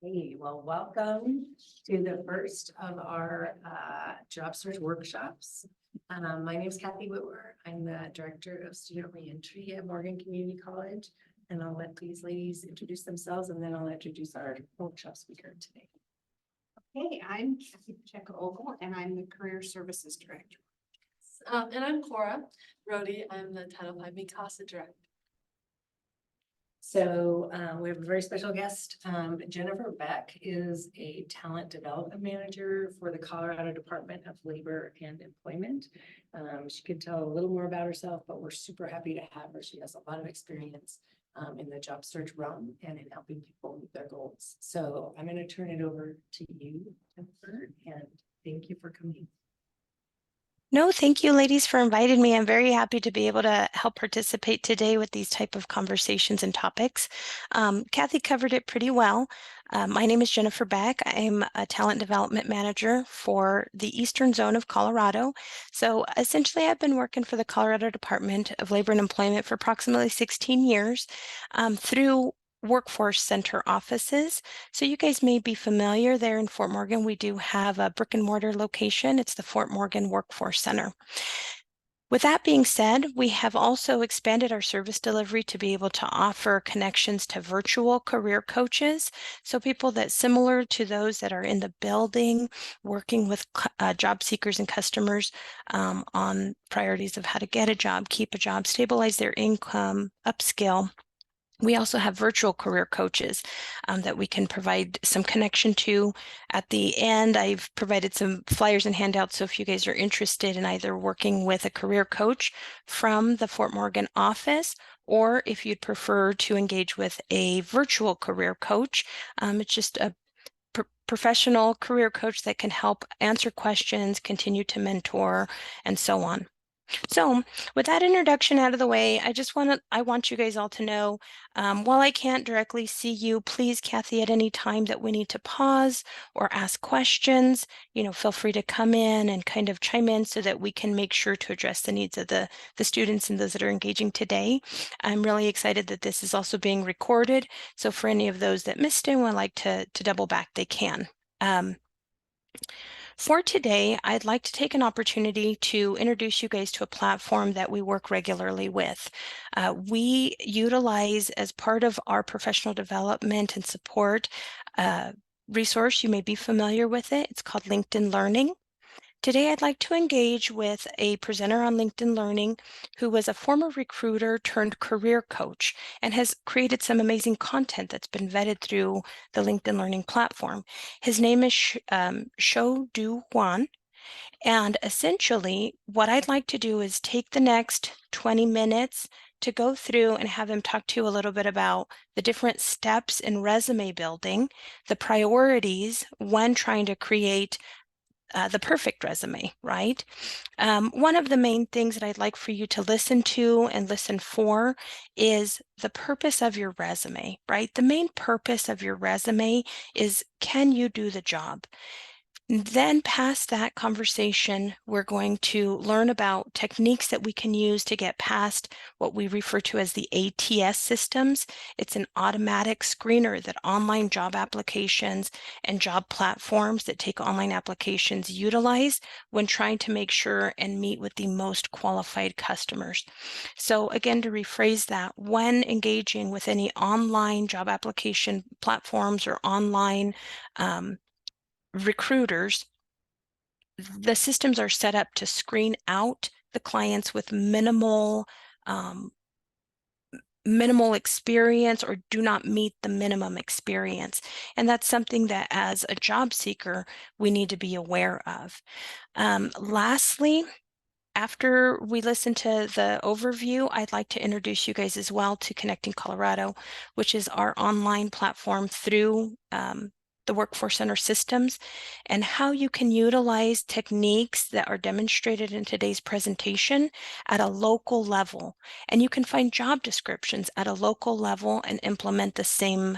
Hey, well, welcome to the first of our job search workshops. My name is Kathy Whitwer. I'm the Director of Student Reentry at Morgan Community College. And I'll let these ladies introduce themselves and then I'll introduce our workshop speaker today. Hey, I'm Kathy Pacheco-Ogle and I'm the Career Services Director. And I'm Cora Brody. I'm the Title V MICASA Director. So we have a very special guest. Jennifer Beck is a talent development manager for the Colorado Department of Labor and Employment. She could tell a little more about herself, but we're super happy to have her. She has a lot of experience in the job search realm and in helping people meet their goals. So I'm going to turn it over to you, Jennifer, and thank you for coming. No, thank you ladies for inviting me. I'm very happy to be able to help participate today with these type of conversations and topics. Kathy covered it pretty well. My name is Jennifer Beck. I'm a talent development manager for the Eastern Zone of Colorado. So essentially I've been working for the Colorado Department of Labor and Employment for approximately 16 years through Workforce Center offices. So you guys may be familiar there in Fort Morgan. We do have a brick and mortar location. It's the Fort Morgan Workforce Center. With that being said, we have also expanded our service delivery to be able to offer connections to virtual career coaches. So people that similar to those that are in the building, working with job seekers and customers on priorities of how to get a job, keep a job, stabilize their income, upskill. We also have virtual career coaches that we can provide some connection to. At the end, I've provided some flyers and handouts. So if you guys are interested in either working with a career coach from the Fort Morgan office, or if you'd prefer to engage with a virtual career coach, it's just a professional career coach that can help answer questions, continue to mentor, and so on. So with that introduction out of the way, I want you guys all to know, while I can't directly see you, please, Kathy, at any time that we need to pause or ask questions, feel free to come in and kind of chime in so that we can make sure to address the needs of the students and those that are engaging today. I'm really excited that this is also being recorded. So for any of those that missed it and would like to double back, they can. For today, I'd like to take an opportunity to introduce you guys to a platform that we work regularly with. We utilize, as part of our professional development and support resource, you may be familiar with it. It's called LinkedIn Learning. Today, I'd like to engage with a presenter on LinkedIn Learning who was a former recruiter turned career coach and has created some amazing content that's been vetted through the LinkedIn Learning platform. His name is Shou Du Huan. And essentially, what I'd like to do is take the next 20 minutes to go through and have him talk to you a little bit about the different steps in resume building, the priorities when trying to create the perfect resume, right? One of the main things that I'd like for you to listen to and listen for is the purpose of your resume, right? The main purpose of your resume is, can you do the job? Then past that conversation, we're going to learn about techniques that we can use to get past what we refer to as the ATS systems. It's an automatic screener that online job applications and job platforms that take online applications utilize when trying to make sure and meet with the most qualified customers. So again, to rephrase that, when engaging with any online job application platforms or online recruiters, the systems are set up to screen out the clients with minimal experience or do not meet the minimum experience. And that's something that as a job seeker, we need to be aware of. Lastly, after we listen to the overview, I'd like to introduce you guys as well to Connecting Colorado, which is our online platform through the Workforce Center systems, and how you can utilize techniques that are demonstrated in today's presentation at a local level. And you can find job descriptions at a local level and implement the same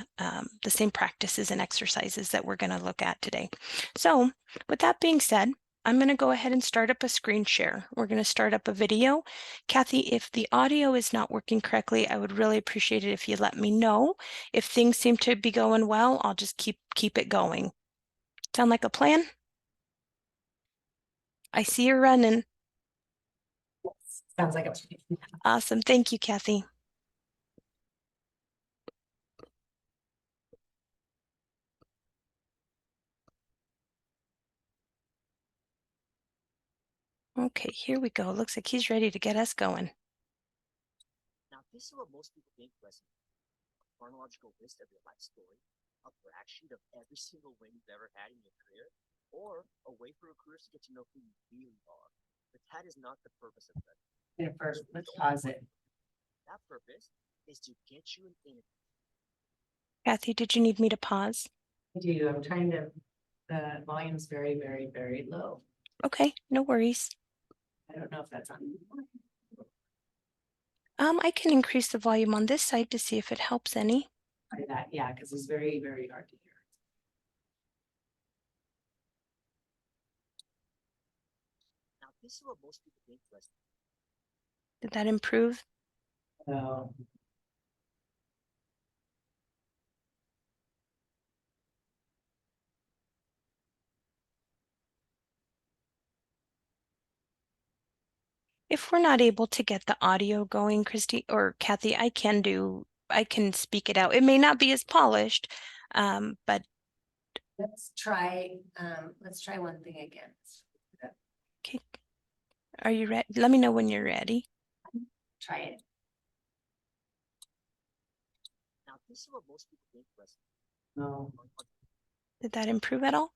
practices and exercises that we're going to look at today. So with that being said, I'm going to go ahead and start up a screen share. We're going to start up a video. Kathy, if the audio is not working correctly, I would really appreciate it if you let me know. If things seem to be going well, I'll just keep it going. Sound like a plan? I see you running. Sounds like it. Awesome. Thank you, Kathy. Okay, here we go. Looks like he's ready to get us going. Now, this is what most people think resume. A chronological list of your life story, a brag sheet of every single win you've ever had in your career, or a way for recruiters to get to know who you really are. But that is not the purpose of that. First, let's pause it. That purpose is to get you an interview. Kathy, did you need me to pause? I do. I'm trying to, the volume's very, very, very low. Okay, no worries. I don't know if that's on. I can increase the volume on this side to see if it helps any. Try that, yeah, because it's very, very hard to hear. Now, this is what most people think resume. Did that improve? So. If we're not able to get the audio going, Christy or Kathy, I can speak it out. It may not be as polished, but Let's try one thing again. okay. Are you ready? Let me know when you're ready. Try it. Now, this is what most people think resume. No, Did that improve at all?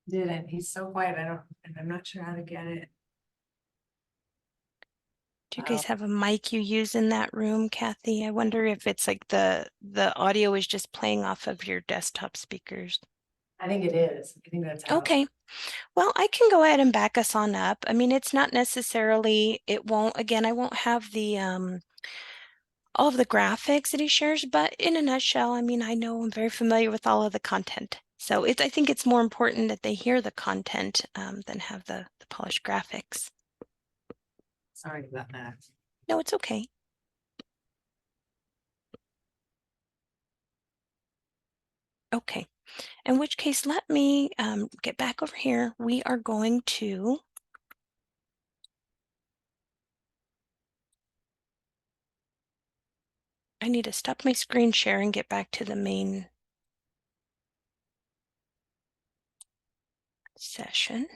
didn't. He's so quiet. I'm not sure how to get it. Do you guys have a mic you use in that room, Kathy? I wonder if it's like the audio is just playing off of your desktop speakers. I think it is. I think that's how. Okay. Well, I can go ahead and back us on up. I mean, it's not necessarily, I won't have the all of the graphics that he shares, but in a nutshell, I mean, I know I'm very familiar with all of the content. So I think it's more important that they hear the content than have the polished graphics. Sorry about that. No, it's okay. Okay. In which case, let me get back over here. We are going to I need to stop my screen share and get back to the main session.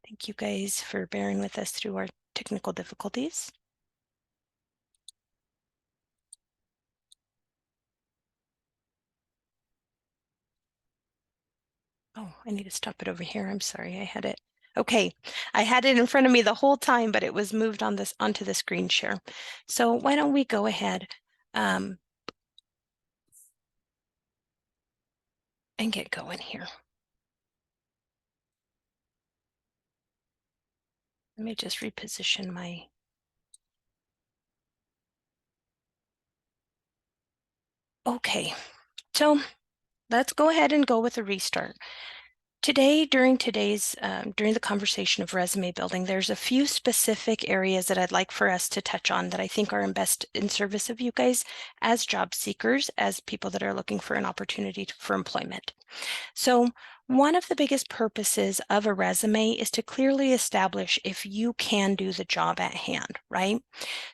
Thank you guys for bearing with us through our technical difficulties. Oh, I need to stop it over here. I'm sorry, I had it. Okay, I had it in front of me the whole time, but it was moved onto the screen share. So why don't we go ahead and get going here. Let me just reposition my Okay, so let's go ahead and go with a restart. Today, during the conversation of resume building, there's a few specific areas that I'd like for us to touch on that I think are best in service of you guys as job seekers, as people that are looking for an opportunity for employment. So one of the biggest purposes of a resume is to clearly establish if you can do the job at hand, right?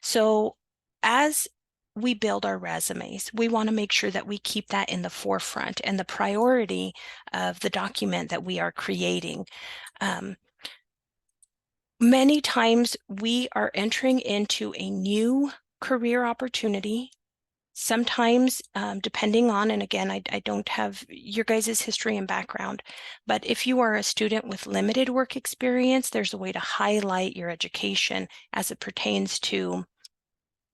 So as we build our resumes, we want to make sure that we keep that in the forefront and the priority of the document that we are creating. Many times we are entering into a new career opportunity. Sometimes, depending on, and again, I don't have your guys' history and background, but if you are a student with limited work experience, there's a way to highlight your education as it pertains to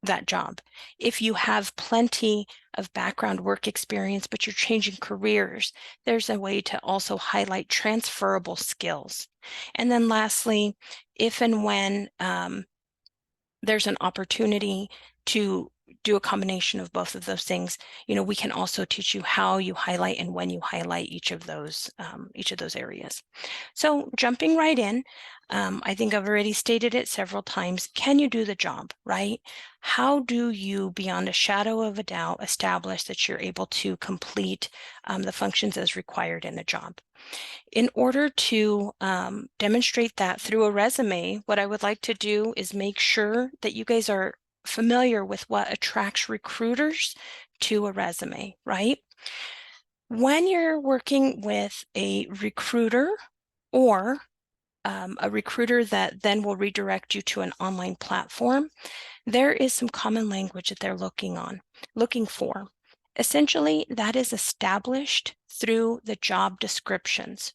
that job. If you have plenty of background work experience, but you're changing careers, there's a way to also highlight transferable skills. And then lastly, if and when there's an opportunity to do a combination of both of those things. You know, we can also teach you how you highlight and when you highlight each of those areas. So jumping right in, I think I've already stated it several times. Can you do the job, right? How do you, beyond a shadow of a doubt, establish that you're able to complete the functions as required in the job? In order to demonstrate that through a resume, what I would like to do is make sure that you guys are familiar with what attracts recruiters to a resume, right? When you're working with a recruiter or a recruiter that then will redirect you to an online platform, there is some common language that they're looking for. Essentially, that is established through the job descriptions.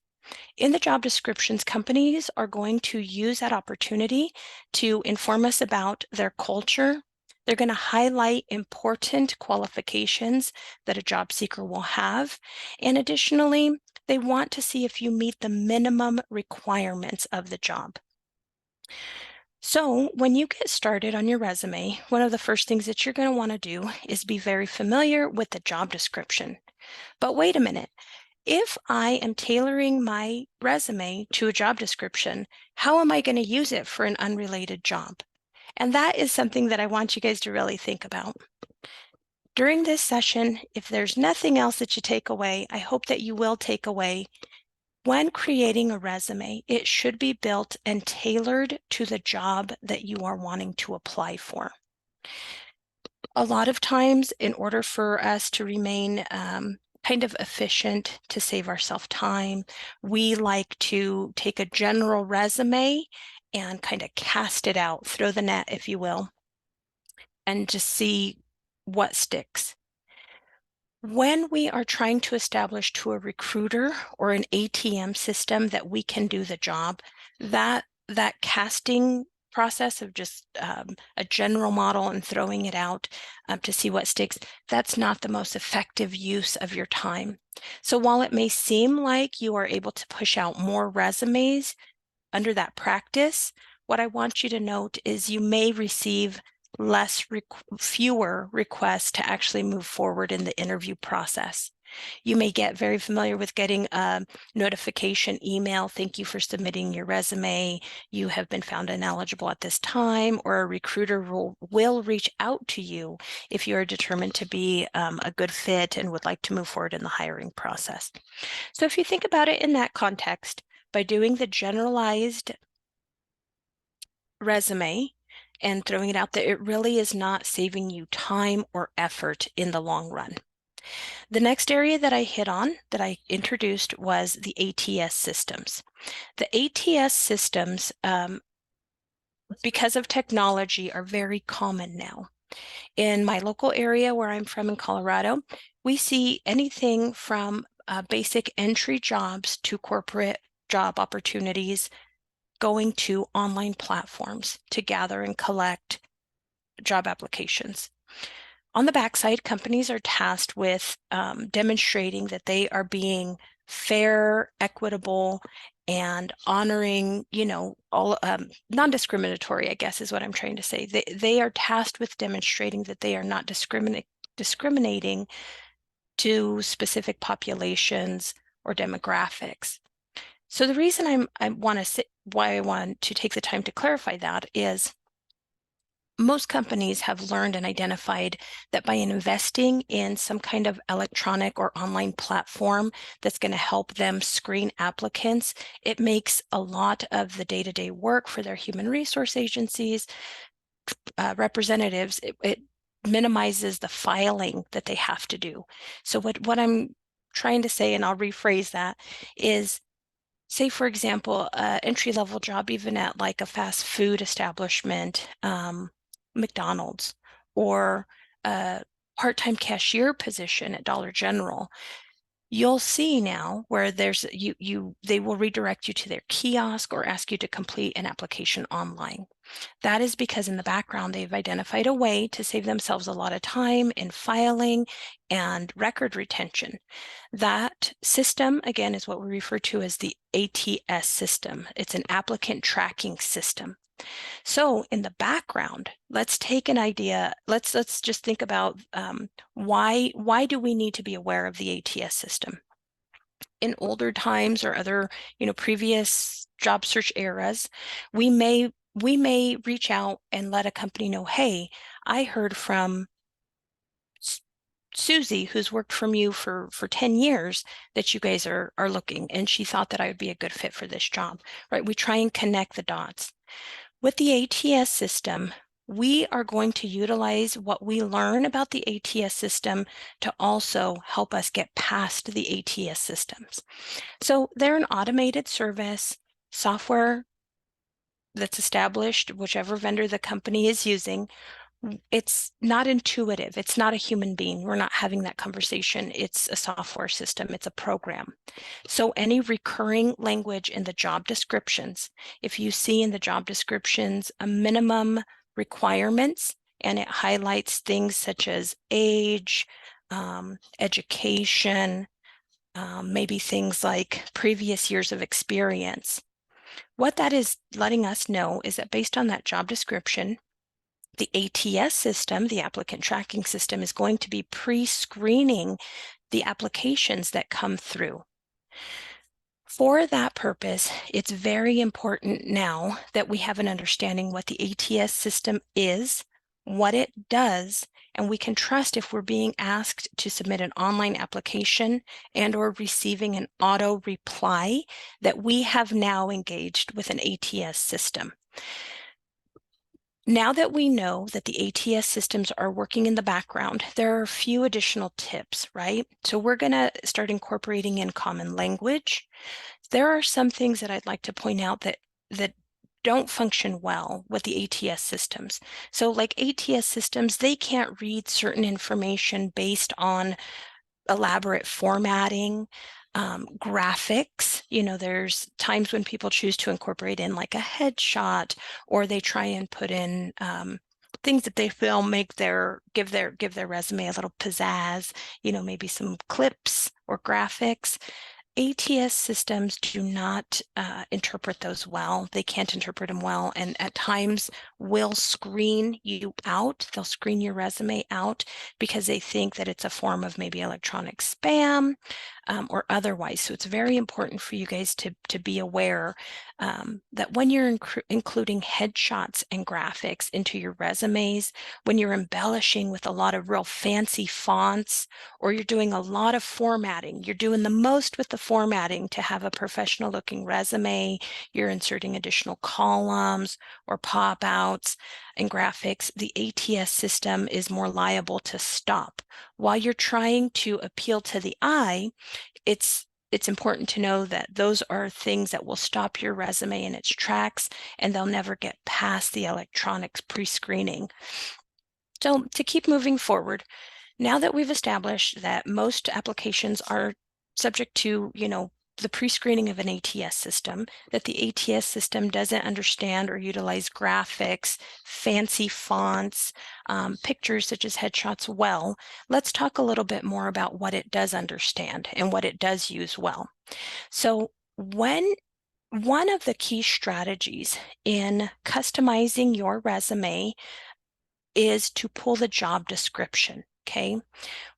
In the job descriptions, companies are going to use that opportunity to inform us about their culture. They're going to highlight important qualifications that a job seeker will have. And additionally, they want to see if you meet the minimum requirements of the job. So when you get started on your resume, one of the first things that you're going to want to do is be very familiar with the job description. But wait a minute. If I am tailoring my resume to a job description, how am I going to use it for an unrelated job? And that is something that I want you guys to really think about. During this session, if there's nothing else that you take away, I hope that you will take away, when creating a resume, it should be built and tailored to the job that you are wanting to apply for. A lot of times, in order for us to remain kind of efficient, to save ourselves time, we like to take a general resume and kind of cast it out, throw the net, if you will, and just see what sticks. When we are trying to establish to a recruiter or an ATM system that we can do the job, that casting process of just a general model and throwing it out to see what sticks, that's not the most effective use of your time. So while it may seem like you are able to push out more resumes under that practice, what I want you to note is you may receive fewer requests to actually move forward in the interview process. You may get very familiar with getting a notification email, thank you for submitting your resume, you have been found ineligible at this time, or a recruiter will reach out to you if you are determined to be a good fit and would like to move forward in the hiring process. So if you think about it in that context, by doing the generalized resume and throwing it out there, it really is not saving you time or effort in the long run. The next area that I hit on, that I introduced, was the ATS systems. The ATS systems, because of technology, are very common now. In my local area where I'm from in Colorado, we see anything from basic entry jobs to corporate job opportunities going to online platforms to gather and collect job applications. On the backside, companies are tasked with demonstrating that they are being fair, equitable, and honoring, all non-discriminatory, I guess is what I'm trying to say. They are tasked with demonstrating that they are not discriminating to specific populations or demographics. So the reason why I want to take the time to clarify that is most companies have learned and identified that by investing in some kind of electronic or online platform that's going to help them screen applicants, it makes a lot of the day-to-day work for their human resource agencies, representatives, it minimizes the filing that they have to do. So what I'm trying to say, and I'll rephrase that, is say, for example, an entry-level job, even at like a fast food establishment, McDonald's, or a part-time cashier position at Dollar General, you'll see now where they will redirect you to their kiosk or ask you to complete an application online. That is because in the background, they've identified a way to save themselves a lot of time in filing and record retention. That system, again, is what we refer to as the ATS system. It's an applicant tracking system. So in the background, let's take an idea. Let's just think about why do we need to be aware of the ATS system? In older times or other, previous job search eras, we may reach out and let a company know, hey, I heard from Susie, who's worked from you for 10 years, that you guys are looking, and she thought that I would be a good fit for this job, right? We try and connect the dots. With the ATS system, we are going to utilize what we learn about the ATS system to also help us get past the ATS systems. So they're an automated service software that's established, whichever vendor the company is using. It's not intuitive. It's not a human being. We're not having that conversation. It's a software system. It's a program. So any recurring language in the job descriptions, if you see in the job descriptions a minimum requirements, and it highlights things such as age, education, maybe things like previous years of experience. What that is letting us know is that based on that job description, the ATS system, the applicant tracking system, is going to be pre-screening the applications that come through. For that purpose, it's very important now that we have an understanding what the ATS system is, what it does, and we can trust if we're being asked to submit an online application and or receiving an auto reply that we have now engaged with an ATS system. Now that we know that the ATS systems are working in the background, there are a few additional tips, right? So we're going to start incorporating in common language. There are some things that I'd like to point out that don't function well with the ATS systems. So like ATS systems, they can't read certain information based on elaborate formatting, graphics. There's times when people choose to incorporate in like a headshot, or they try and put in things that they feel give their resume a little pizzazz, maybe some clips or graphics. ATS systems do not interpret those well. They can't interpret them well, and at times will screen you out. They'll screen your resume out because they think that it's a form of maybe electronic spam or otherwise. So it's very important for you guys to be aware that when you're including headshots and graphics into your resumes, when you're embellishing with a lot of real fancy fonts, or you're doing a lot of formatting, you're doing the most with the formatting to have a professional looking resume, you're inserting additional columns or pop outs and graphics, the ATS system is more liable to stop. While you're trying to appeal to the eye, it's important to know that those are things that will stop your resume in its tracks, and they'll never get past the electronics pre-screening. So to keep moving forward, now that we've established that most applications are subject to, the pre-screening of an ATS system, that the ATS system doesn't understand or utilize graphics, fancy fonts, pictures such as headshots well, let's talk a little bit more about what it does understand and what it does use well. So one of the key strategies in customizing your resume is to pull the job description, okay?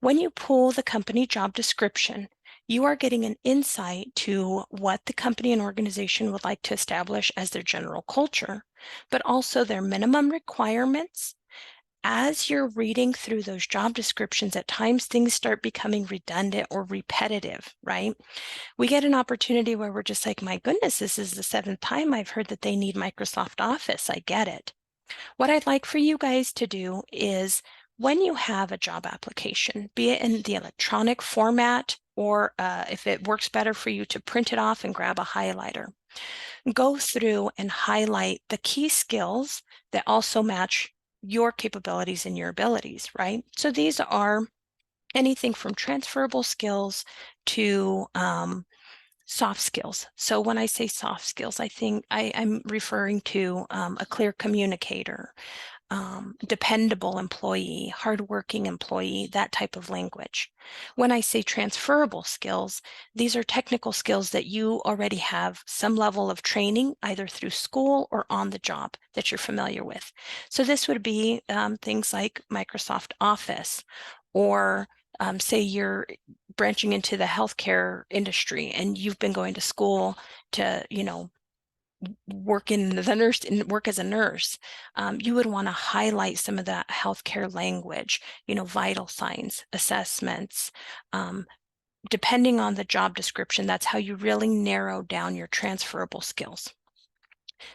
When you pull the company job description, you are getting an insight to what the company and organization would like to establish as their general culture, but also their minimum requirements. As you're reading through those job descriptions, at times things start becoming redundant or repetitive, right? We get an opportunity where we're just like, my goodness, this is the 7th time I've heard that they need Microsoft Office. I get it. What I'd like for you guys to do is, when you have a job application, be it in the electronic format, or if it works better for you to print it off and grab a highlighter, go through and highlight the key skills that also match your capabilities and your abilities, right? So these are anything from transferable skills to soft skills. So when I say soft skills, I think I'm referring to a clear communicator, dependable employee, hardworking employee, that type of language. When I say transferable skills, these are technical skills that you already have some level of training, either through school or on the job, that you're familiar with. So this would be things like Microsoft Office, or say you're branching into the healthcare industry and you've been going to school to, work as a nurse. You would want to highlight some of that healthcare language, vital signs, assessments. Depending on the job description, that's how you really narrow down your transferable skills.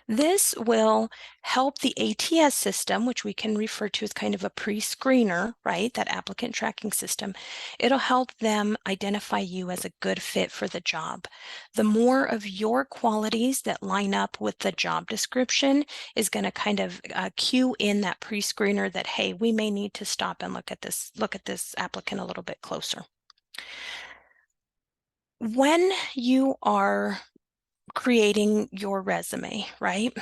This will help the ATS system, which we can refer to as kind of a pre-screener, right? That applicant tracking system. It'll help them identify you as a good fit for the job. The more of your qualities that line up with the job description is going to kind of cue in that pre-screener that, hey, we may need to stop and look at this applicant a little bit closer. When you are creating your resume, right?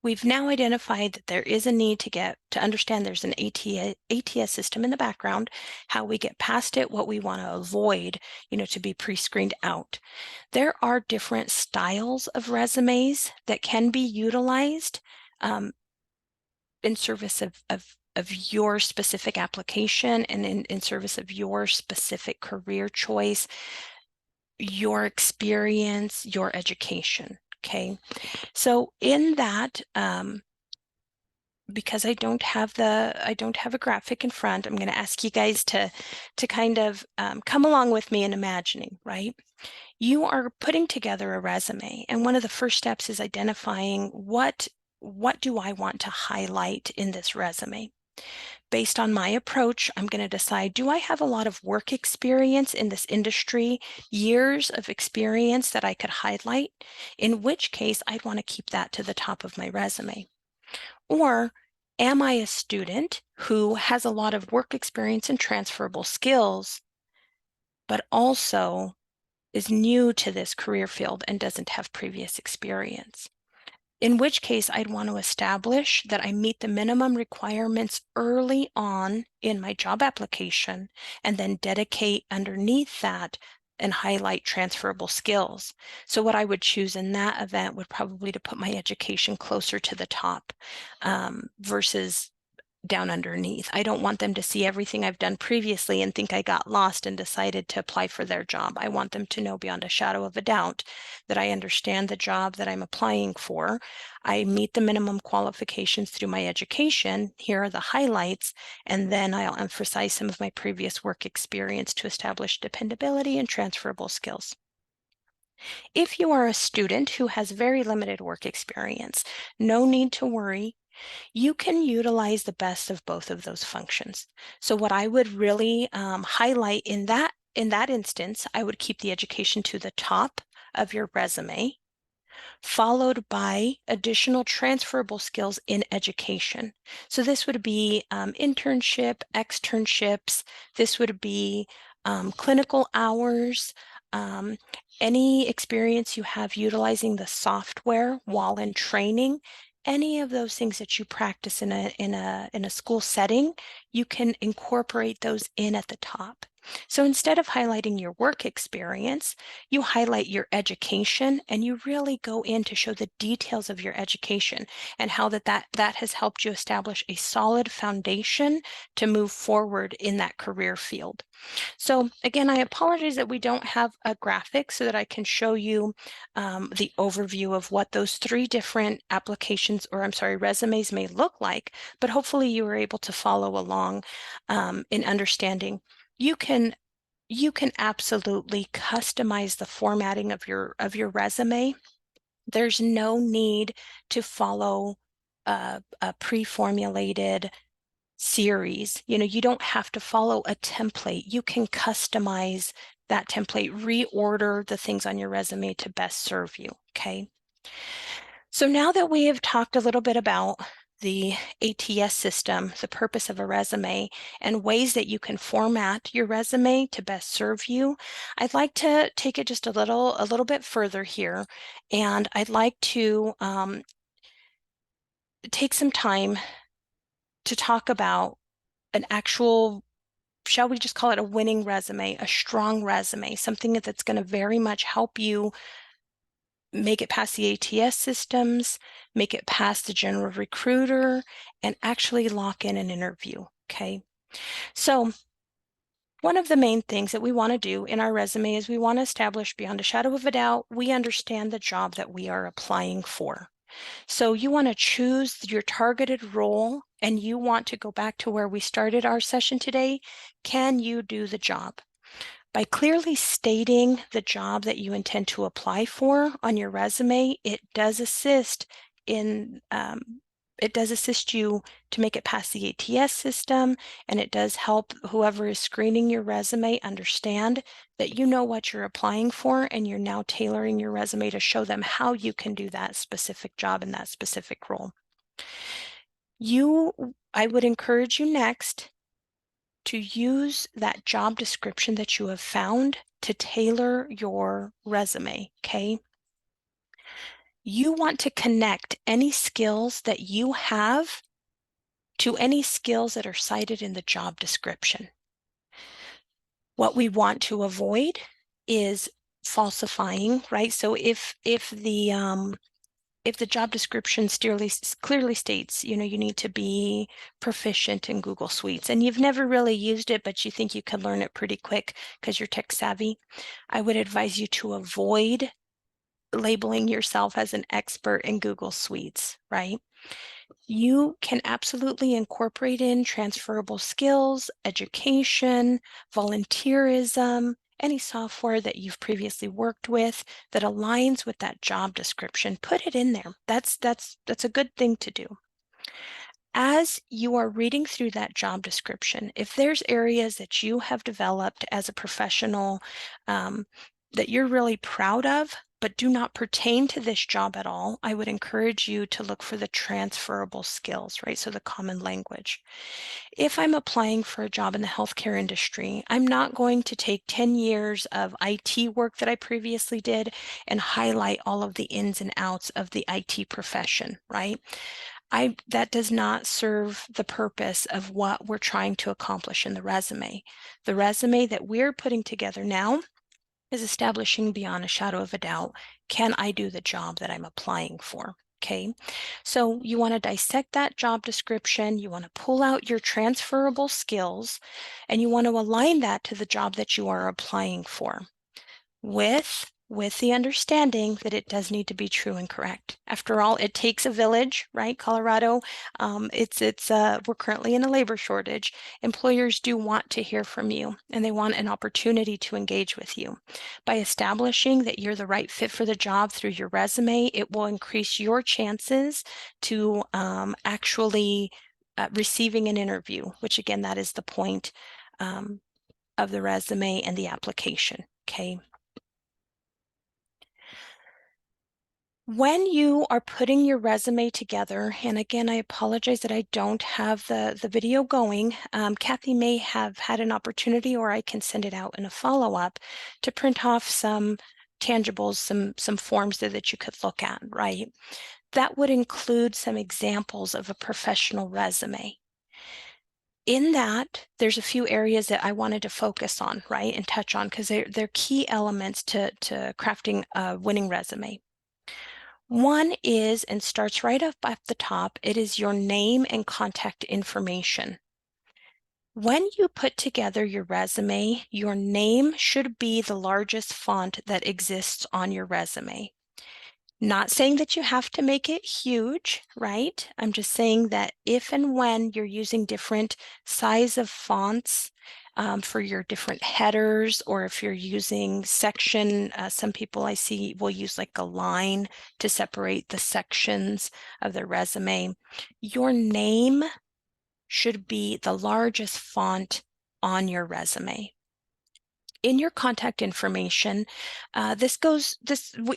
We've now identified that there is a need to understand there's an ATS system in the background, how we get past it, what we want to avoid, to be pre-screened out. There are different styles of resumes that can be utilized in service of your specific application and in service of your specific career choice, your experience, your education. Okay, so in that, because I don't have a graphic in front, I'm going to ask you guys to kind of come along with me in imagining, right? You are putting together a resume, and one of the first steps is identifying what do I want to highlight in this resume. Based on my approach, I'm going to decide, do I have a lot of work experience in this industry, years of experience that I could highlight? In which case, I'd want to keep that to the top of my resume. Or am I a student who has a lot of work experience and transferable skills, but also is new to this career field and doesn't have previous experience? In which case, I'd want to establish that I meet the minimum requirements early on in my job application, and then dedicate underneath that and highlight transferable skills. So what I would choose in that event would probably to put my education closer to the top versus down underneath. I don't want them to see everything I've done previously and think I got lost and decided to apply for their job. I want them to know beyond a shadow of a doubt that I understand the job that I'm applying for. I meet the minimum qualifications through my education. Here are the highlights, and then I'll emphasize some of my previous work experience to establish dependability and transferable skills. If you are a student who has very limited work experience, no need to worry. You can utilize the best of both of those functions. So what I would really highlight in that instance, I would keep the education to the top of your resume, followed by additional transferable skills in education. So this would be internship, externships. This would be clinical hours, any experience you have utilizing the software while in training. Any of those things that you practice in a school setting, you can incorporate those in at the top. So instead of highlighting your work experience, you highlight your education, and you really go in to show the details of your education and how that has helped you establish a solid foundation to move forward in that career field. So again, I apologize that we don't have a graphic so that I can show you the overview of what those three different applications, or I'm sorry, resumes may look like, but hopefully you were able to follow along in understanding. You can absolutely customize the formatting of your resume. There's no need to follow a pre-formulated series. You don't have to follow a template. You can customize that template, reorder the things on your resume to best serve you, okay? So now that we have talked a little bit about the ATS system, the purpose of a resume, and ways that you can format your resume to best serve you, I'd like to take it just a little bit further here, and I'd like to take some time to talk about an actual, shall we just call it a winning resume, a strong resume, something that's going to very much help you make it past the ATS systems, make it past the general recruiter, and actually lock in an interview, okay? So one of the main things that we want to do in our resume is we want to establish beyond a shadow of a doubt, we understand the job that we are applying for. So you want to choose your targeted role, and you want to go back to where we started our session today. Can you do the job? By clearly stating the job that you intend to apply for on your resume, it does assist in it does assist you to make it past the ATS system, and it does help whoever is screening your resume understand that you know what you're applying for, and you're now tailoring your resume to show them how you can do that specific job in that specific role. I would encourage you next to use that job description that you have found to tailor your resume, okay? You want to connect any skills that you have to any skills that are cited in the job description. What we want to avoid is falsifying, right? So if the job description clearly states, you need to be proficient in Google Suites, and you've never really used it, but you think you can learn it pretty quick because you're tech savvy, I would advise you to avoid labeling yourself as an expert in Google Suites, right? You can absolutely incorporate in transferable skills, education, volunteerism, any software that you've previously worked with that aligns with that job description. Put it in there. That's a good thing to do. As you are reading through that job description, if there's areas that you have developed as a professional that you're really proud of, but do not pertain to this job at all, I would encourage you to look for the transferable skills, right? So the common language. If I'm applying for a job in the healthcare industry, I'm not going to take 10 years of IT work that I previously did and highlight all of the ins and outs of the IT profession, right? That does not serve the purpose of what we're trying to accomplish in the resume. The resume that we're putting together now is establishing beyond a shadow of a doubt, can I do the job that I'm applying for? Okay, so you want to dissect that job description, you want to pull out your transferable skills, and you want to align that to the job that you are applying for with the understanding that it does need to be true and correct. After all, it takes a village, right? Colorado, we're currently in a labor shortage. Employers do want to hear from you, and they want an opportunity to engage with you. By establishing that you're the right fit for the job through your resume, it will increase your chances to actually receiving an interview, which again, that is the point of the resume and the application, okay? When you are putting your resume together, and again, I apologize that I don't have the video going. Kathy may have had an opportunity, or I can send it out in a follow-up to print off some tangibles, some forms that you could look at, right? That would include some examples of a professional resume. In that, there's a few areas that I wanted to focus on, right, and touch on, because they're key elements to crafting a winning resume. One is, and starts right up at the top, it is your name and contact information. When you put together your resume, your name should be the largest font that exists on your resume. Not saying that you have to make it huge, right? I'm just saying that if and when you're using different size of fonts for your different headers, or if you're using section, some people I see will use like a line to separate the sections of their resume. Your name should be the largest font on your resume. In your contact information,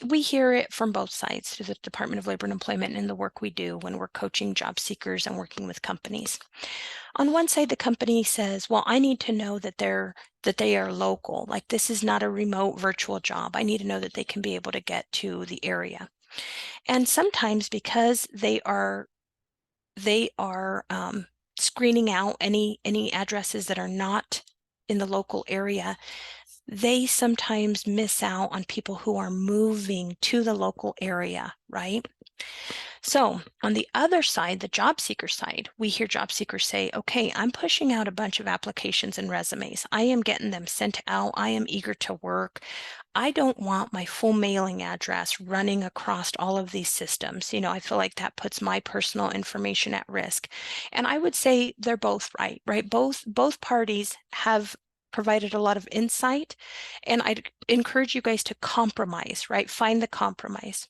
we hear it from both sides, through the Department of Labor and Employment and the work we do when we're coaching job seekers and working with companies. On one side, the company says, well, I need to know that they are local. Like, this is not a remote virtual job. I need to know that they can be able to get to the area. And sometimes, because they are they are screening out any addresses that are not in the local area, they sometimes miss out on people who are moving to the local area, right? So on the other side, the job seeker side, we hear job seekers say, okay, I'm pushing out a bunch of applications and resumes. I am getting them sent out. I am eager to work. I don't want my full mailing address running across all of these systems. You know, I feel like that puts my personal information at risk. And I would say they're both right? Both parties have provided a lot of insight, and I'd encourage you guys to compromise, right? Find the compromise.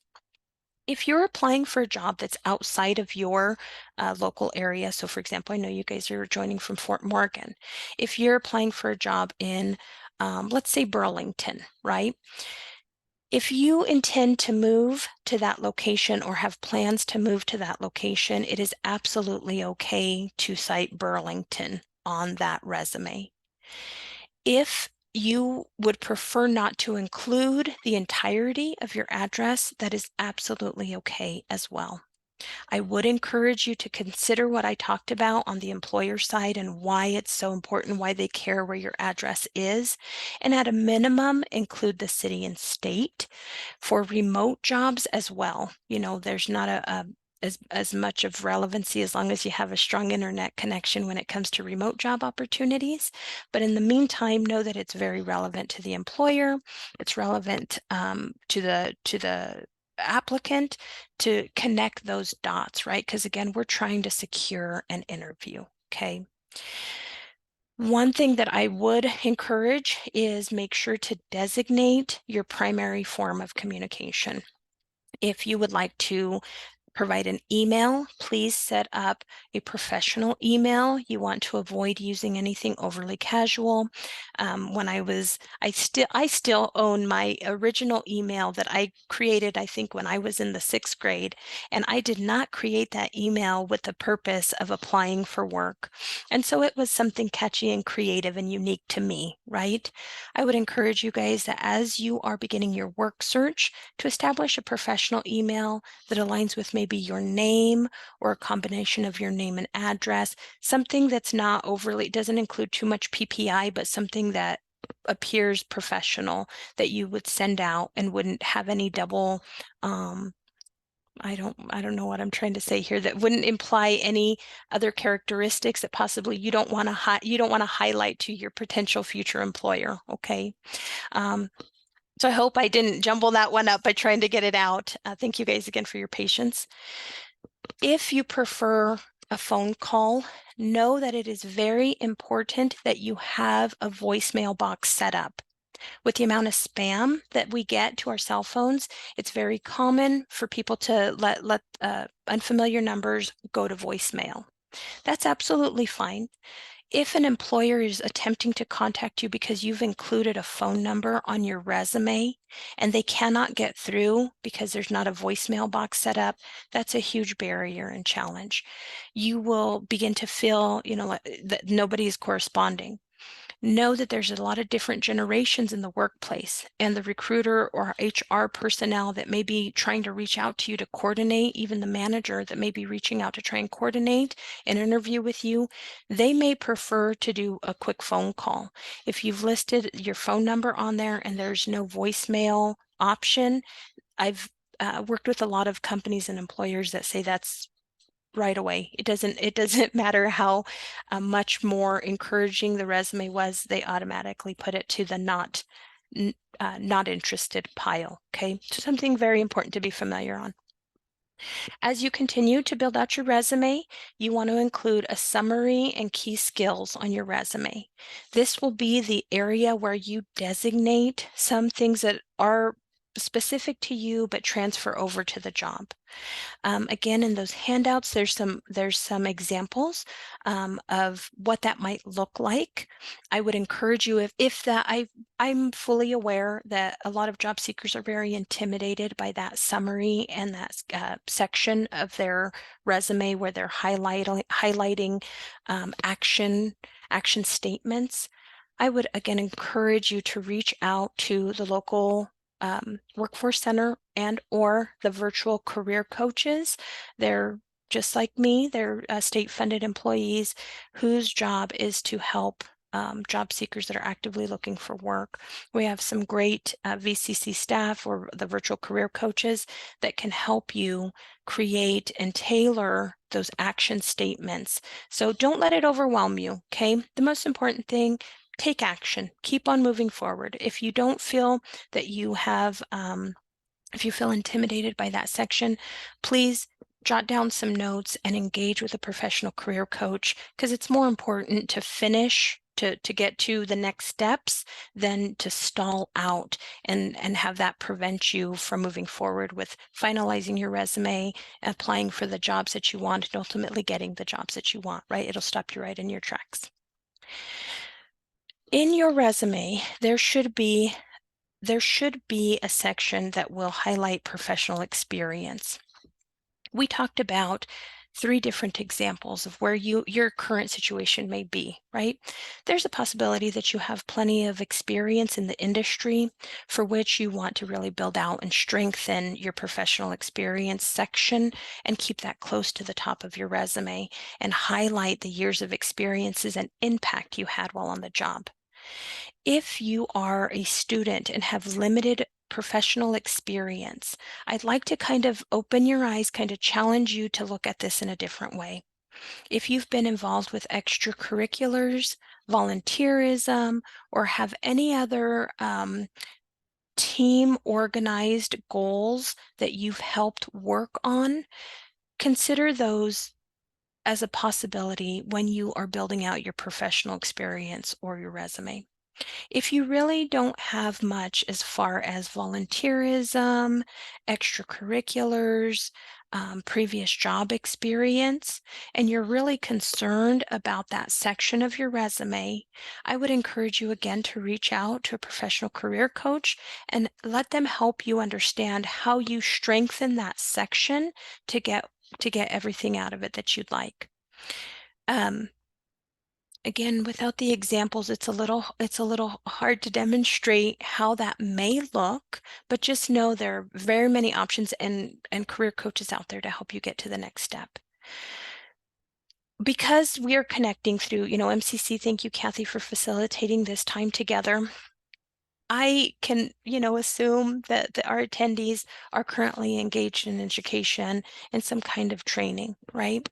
If you're applying for a job that's outside of your local area, so for example, I know you guys are joining from Fort Morgan. If you're applying for a job in, let's say Burlington, right? If you intend to move to that location or have plans to move to that location, it is absolutely okay to cite Burlington on that resume. If you would prefer not to include the entirety of your address, that is absolutely okay as well. I would encourage you to consider what I talked about on the employer side and why it's so important, why they care where your address is. And at a minimum, include the city and state. For remote jobs as well, you know, there's not as much of relevancy as long as you have a strong internet connection when it comes to remote job opportunities. But in the meantime, know that it's very relevant to the employer. It's relevant to the applicant to connect those dots, right? Because again, we're trying to secure an interview, okay? One thing that I would encourage is make sure to designate your primary form of communication. If you would like to provide an email, please set up a professional email. You want to avoid using anything overly casual. I still own my original email that I created, I think when I was in the 6th grade, and I did not create that email with the purpose of applying for work. And so it was something catchy and creative and unique to me, right? I would encourage you guys that as you are beginning your work search, to establish a professional email that aligns with maybe your name or a combination of your name and address, something that's not overly, doesn't include too much PPI, but something that appears professional that you would send out and wouldn't have any double, I don't know what I'm trying to say here, that wouldn't imply any other characteristics that possibly you don't want to highlight to your potential future employer, okay? So I hope I didn't jumble that one up by trying to get it out. Thank you guys again for your patience. If you prefer a phone call, know that it is very important that you have a voicemail box set up. With the amount of spam that we get to our cell phones, it's very common for people to let unfamiliar numbers go to voicemail. That's absolutely fine. If an employer is attempting to contact you because you've included a phone number on your resume and they cannot get through because there's not a voicemail box set up, that's a huge barrier and challenge. You will begin to feel, you know, that nobody is corresponding. Know that there's a lot of different generations in the workplace, and the recruiter or HR personnel that may be trying to reach out to you to coordinate, even the manager that may be reaching out to try and coordinate an interview with you, they may prefer to do a quick phone call. If you've listed your phone number on there and there's no voicemail option, I've worked with a lot of companies and employers that say that's right away. It doesn't matter how much more encouraging the resume was, they automatically put it to the not interested pile. Okay, so something very important to be familiar on. As you continue to build out your resume, you want to include a summary and key skills on your resume. This will be the area where you designate some things that are specific to you but transfer over to the job. Again, in those handouts, there's some examples of what that might look like. I would encourage you, I'm fully aware that a lot of job seekers are very intimidated by that summary and that section of their resume where they're highlighting action statements. I would again encourage you to reach out to the local workforce center and or the virtual career coaches. They're just like me. They're state-funded employees whose job is to help job seekers that are actively looking for work. We have some great VCC staff or the virtual career coaches that can help you create and tailor those action statements. So don't let it overwhelm you, okay? The most important thing, take action. Keep on moving forward. If you don't feel that you have, if you feel intimidated by that section, please jot down some notes and engage with a professional career coach, because it's more important to finish to get to the next steps than to stall out and have that prevent you from moving forward with finalizing your resume, applying for the jobs that you want, and ultimately getting the jobs that you want, right? It'll stop you right in your tracks. In your resume, there should be a section that will highlight professional experience. We talked about 3 different examples of where your current situation may be, right? There's a possibility that you have plenty of experience in the industry for which you want to really build out and strengthen your professional experience section and keep that close to the top of your resume and highlight the years of experiences and impact you had while on the job. If you are a student and have limited professional experience, I'd like to kind of open your eyes, kind of challenge you to look at this in a different way. If you've been involved with extracurriculars, volunteerism, or have any other team organized goals that you've helped work on, consider those as a possibility when you are building out your professional experience or your resume. If you really don't have much as far as volunteerism, extracurriculars, previous job experience, and you're really concerned about that section of your resume, I would encourage you again to reach out to a professional career coach and let them help you understand how you strengthen that section to get everything out of it that you'd like. Again, without the examples, it's a little hard to demonstrate how that may look, but just know there are very many options and career coaches out there to help you get to the next step. Because we are connecting through, MCC, thank you, Kathy, for facilitating this time together. I can, assume that our attendees are currently engaged in education and some kind of training, right?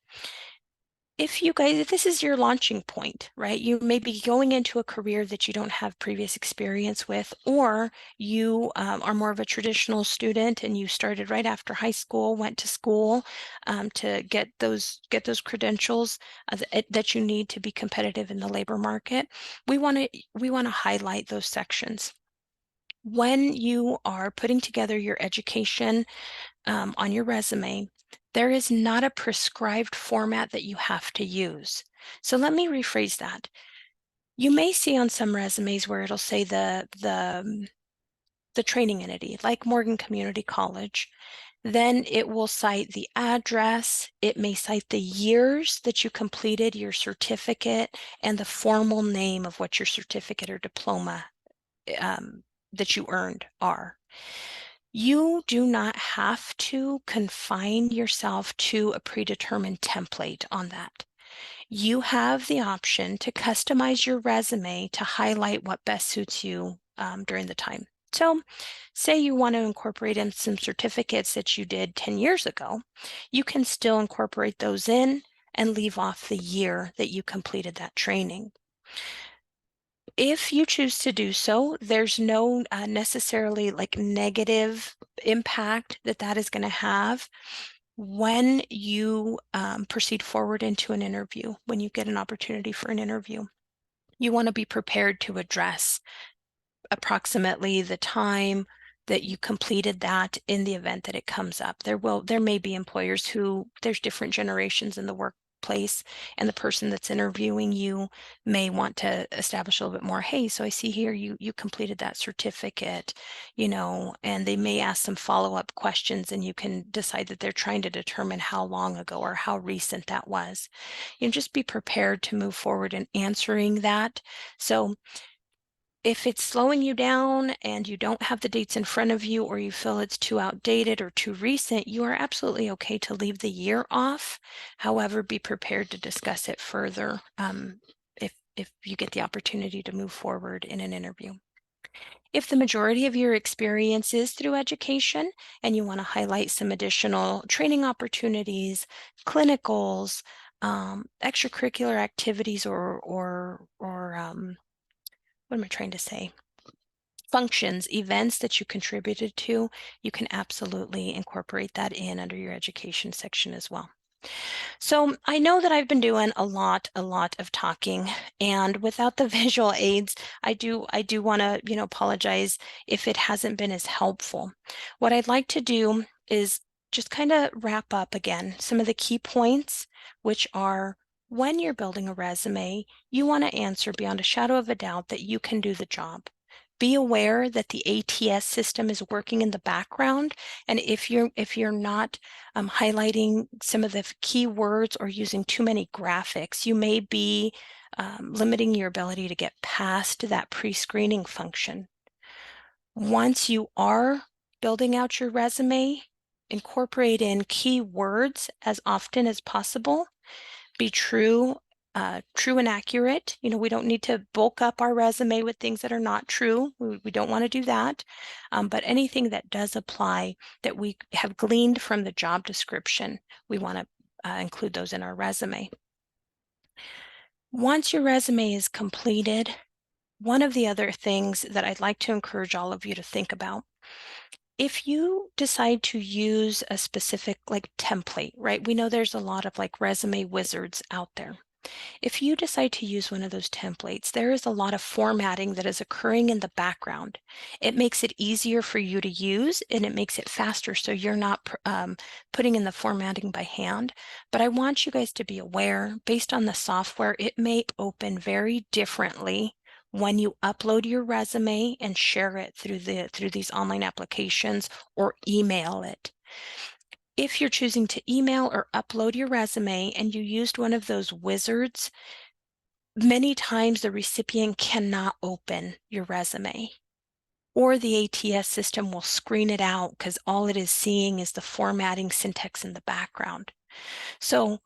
If this is your launching point, right? You may be going into a career that you don't have previous experience with, or you are more of a traditional student and you started right after high school, went to school to get those credentials that you need to be competitive in the labor market. We want to highlight those sections. When you are putting together your education on your resume, there is not a prescribed format that you have to use. So let me rephrase that. You may see on some resumes where it'll say the training entity, like Morgan Community College. Then it will cite the address. It may cite the years that you completed your certificate and the formal name of what your certificate or diploma that you earned are. You do not have to confine yourself to a predetermined template on that. You have the option to customize your resume to highlight what best suits you during the time. So say you want to incorporate in some certificates that you did 10 years ago, you can still incorporate those in and leave off the year that you completed that training. If you choose to do so, there's no necessarily like negative impact that is going to have when you proceed forward into an interview, when you get an opportunity for an interview. You want to be prepared to address approximately the time that you completed that in the event that it comes up. There may be employers who there's different generations in the workplace, and the person that's interviewing you may want to establish a little bit more. Hey, so I see here you completed that certificate, and they may ask some follow-up questions, and you can decide that they're trying to determine how long ago or how recent that was. Just be prepared to move forward in answering that. So If it's slowing you down and you don't have the dates in front of you, or you feel it's too outdated or too recent, you are absolutely okay to leave the year off. However, be prepared to discuss it further if you get the opportunity to move forward in an interview. If the majority of your experience is through education and you want to highlight some additional training opportunities, clinicals, extracurricular activities, or what am I trying to say? Functions, events that you contributed to, you can absolutely incorporate that in under your education section as well. So I know that I've been doing a lot of talking, and without the visual aids, I do want to, apologize if it hasn't been as helpful. What I'd like to do is just kind of wrap up again some of the key points, which are, when you're building a resume, you want to answer beyond a shadow of a doubt that you can do the job. Be aware that the ATS system is working in the background, and if you're not highlighting some of the key words or using too many graphics, you may be limiting your ability to get past that pre-screening function. Once you are building out your resume, incorporate in key words as often as possible. Be true and accurate. We don't need to bulk up our resume with things that are not true. We don't want to do that. But anything that does apply that we have gleaned from the job description, we want to include those in our resume. Once your resume is completed, one of the other things that I'd like to encourage all of you to think about, if you decide to use a specific template, right? We know there's a lot of resume wizards out there. If you decide to use one of those templates, there is a lot of formatting that is occurring in the background. It makes it easier for you to use, and it makes it faster, so you're not putting in the formatting by hand. But I want you guys to be aware, based on the software, it may open very differently when you upload your resume and share it through these online applications or email it. If you're choosing to email or upload your resume and you used one of those wizards, many times the recipient cannot open your resume, or the ATS system will screen it out because all it is seeing is the formatting syntax in the background. So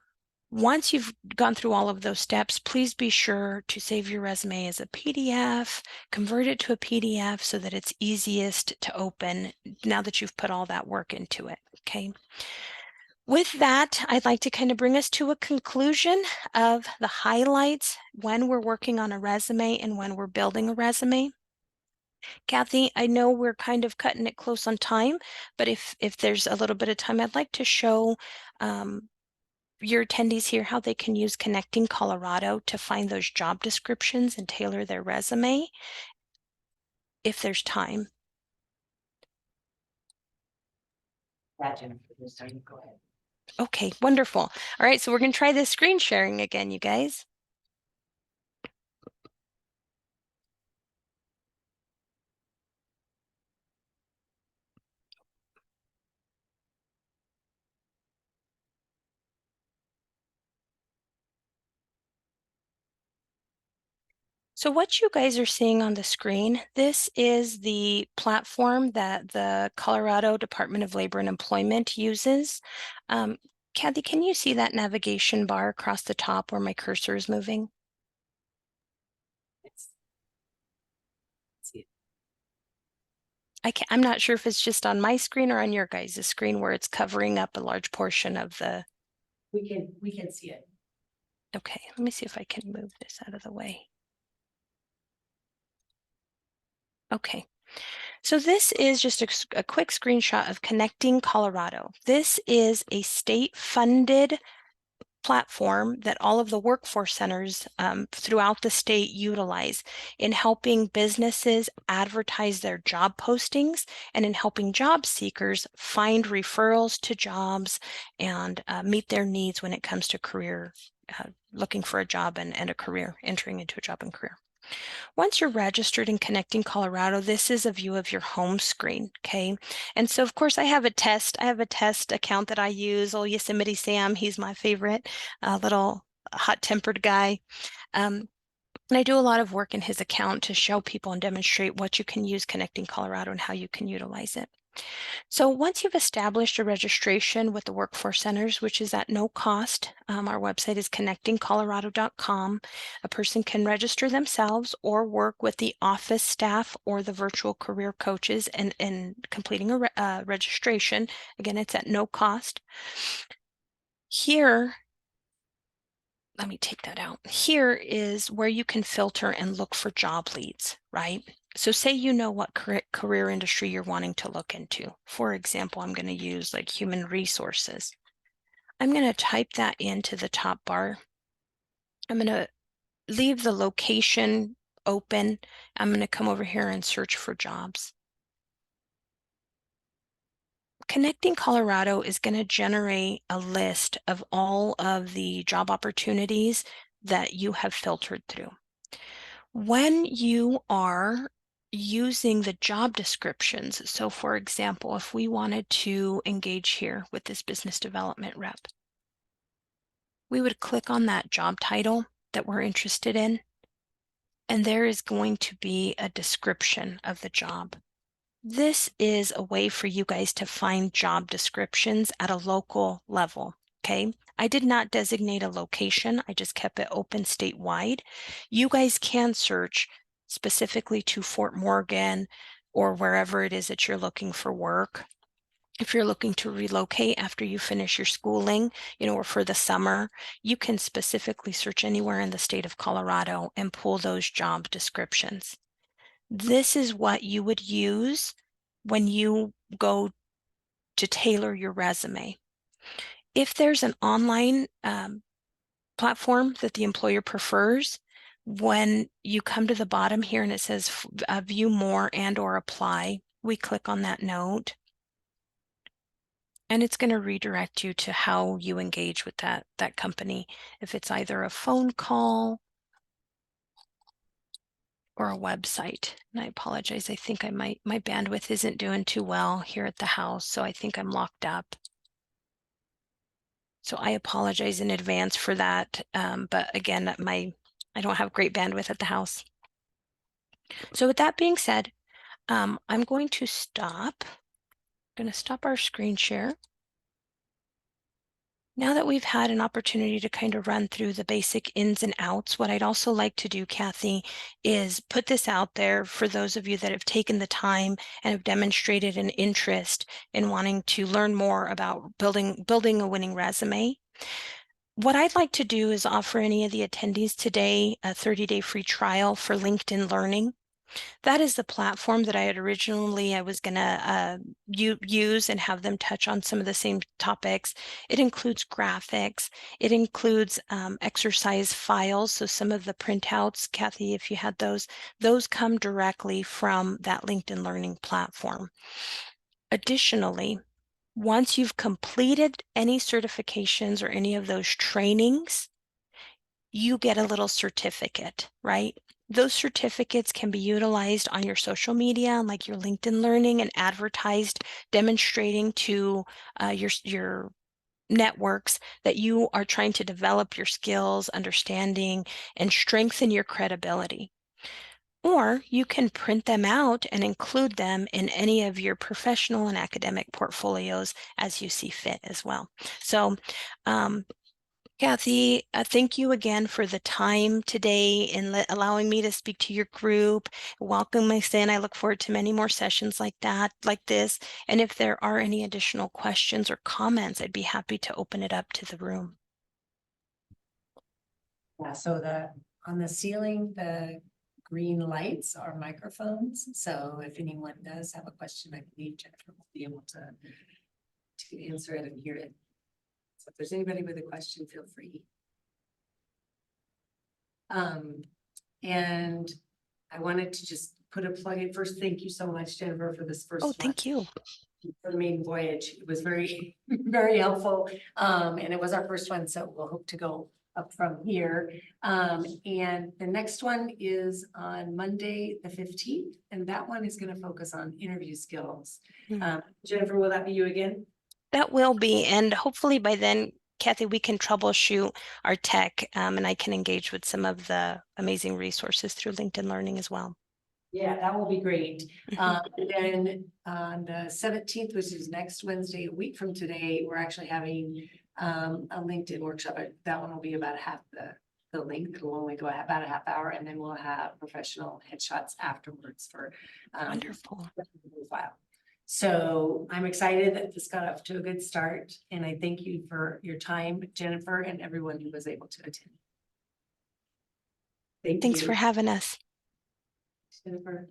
once you've gone through all of those steps, please be sure to save your resume as a PDF, convert it to a PDF so that it's easiest to open now that you've put all that work into it, okay? With that, I'd like to kind of bring us to a conclusion of the highlights when we're working on a resume and when we're building a resume. Kathy, I know we're kind of cutting it close on time, but if there's a little bit of time, I'd like to show your attendees here how they can use Connecting Colorado to find those job descriptions and tailor their resume, if there's time. Yeah, Jennifer, go ahead. Okay, wonderful. All right, so we're going to try this screen sharing again, you guys. So what you guys are seeing on the screen, this is the platform that the Colorado Department of Labor and Employment uses. Kathy, can you see that navigation bar across the top where my cursor is moving? I'm not sure if it's just on my screen or on your guys' screen where it's covering up a large portion of the. We can see it. Okay, let me see if I can move this out of the way. Okay, so this is just a quick screenshot of Connecting Colorado. This is a state-funded platform that all of the workforce centers throughout the state utilize in helping businesses advertise their job postings and in helping job seekers find referrals to jobs and meet their needs when it comes to career, looking for a job and a career, entering into a job and career. Once you're registered in Connecting Colorado, this is a view of your home screen, okay? And so, of course, I have a test account that I use, old Yosemite Sam. He's my favorite little hot-tempered guy. And I do a lot of work in his account to show people and demonstrate what you can use Connecting Colorado and how you can utilize it. So once you've established a registration with the Workforce Centers, which is at no cost, our website is connectingcolorado.com. A person can register themselves or work with the office staff or the virtual career coaches in completing a registration. Again, it's at no cost. Here, let me take that out. Here is where you can filter and look for job leads, right? So say you know what career industry you're wanting to look into. For example, I'm going to use like human resources. I'm going to type that into the top bar. I'm going to leave the location open. I'm going to come over here and search for jobs. Connecting Colorado is going to generate a list of all of the job opportunities that you have filtered through. When you are using the job descriptions, so for example, if we wanted to engage here with this business development rep, we would click on that job title that we're interested in, and there is going to be a description of the job. This is a way for you guys to find job descriptions at a local level, okay? I did not designate a location. I just kept it open statewide. You guys can search specifically to Fort Morgan or wherever it is that you're looking for work. If you're looking to relocate after you finish your schooling, or for the summer, you can specifically search anywhere in the state of Colorado and pull those job descriptions. This is what you would use when you go to tailor your resume. If there's an online platform that the employer prefers, when you come to the bottom here and it says view more and or apply, we click on that note. And it's going to redirect you to how you engage with that company. If it's either a phone call or a website. And I apologize. I think my bandwidth isn't doing too well here at the house, so I think I'm locked up. So I apologize in advance for that. But again, I don't have great bandwidth at the house. So with that being said, I'm going to stop. I'm going to stop our screen share. Now that we've had an opportunity to kind of run through the basic ins and outs, what I'd also like to do, Kathy, is put this out there for those of you that have taken the time and have demonstrated an interest in wanting to learn more about building a winning resume. What I'd like to do is offer any of the attendees today a 30-day free trial for LinkedIn Learning. That is the platform that I was going to use and have them touch on some of the same topics. It includes graphics. It includes exercise files. So some of the printouts, Kathy, if you had those come directly from that LinkedIn Learning platform. Additionally, once you've completed any certifications or any of those trainings, you get a little certificate, right? Those certificates can be utilized on your social media, like your LinkedIn Learning, and advertised, demonstrating to your networks that you are trying to develop your skills, understanding, and strengthen your credibility. Or you can print them out and include them in any of your professional and academic portfolios as you see fit as well. So, Kathy, thank you again for the time today and allowing me to speak to your group. Welcome, Mason. I look forward to many more sessions like this. And if there are any additional questions or comments, I'd be happy to open it up to the room. Yeah, so on the ceiling, the green lights are microphones. So if anyone does have a question, I believe Jennifer will be able to answer it and hear it. So if there's anybody with a question, feel free. And I wanted to just put a plug in first. Thank you so much, Jennifer, for this first Oh, one. thank you. For the maiden voyage. It was very, very helpful. And it was our first one, so we'll hope to go up from here. And the next one is on Monday, the 15th, and that one is going to focus on interview skills. Hmm. Jennifer, will that be you again? That will be, and hopefully by then, Kathy, we can troubleshoot our tech, and I can engage with some of the amazing resources through LinkedIn Learning as well. Yeah, that will be great. Mhm. And then on the 17th, which is next Wednesday, a week from today, we're actually having a LinkedIn workshop. That one will be about half the length. It'll only go about a half hour, and then we'll have professional headshots afterwards for Wonderful. profile. So I'm excited that this got off to a good start, and I thank you for your time, Jennifer, and everyone who was able to attend. Thank Thanks you, for having us. Jennifer.